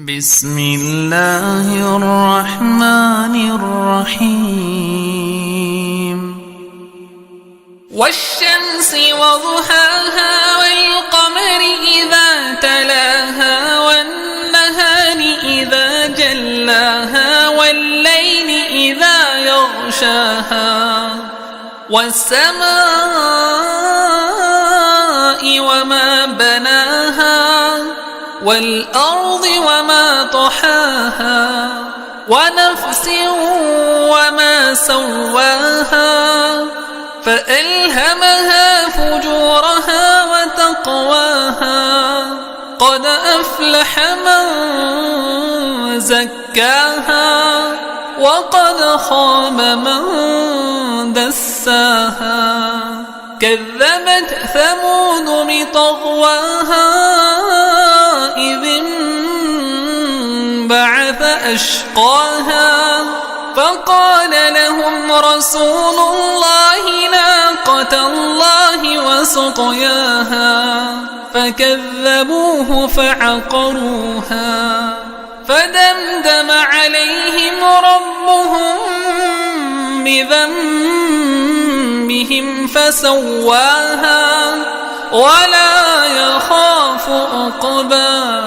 بسم الله الرحمن الرحيم والشمس وضحاها والقمر إذا تلاها والنهار إذا جلاها والليل إذا يغشاها والسماء وما بناها والأرض وما طحاها ونفس وما سواها فألهمها فجورها وتقواها قد أفلح من زكاها وقد خاب من دساها كذبت ثمود بطغواها إذ انبعث أشقاها فقال لهم رسول الله ناقة الله وسقياها فكذبوه فعقروها فدمدم عليهم ربهم بذنبهم فسواها ولا يخاف عقباها.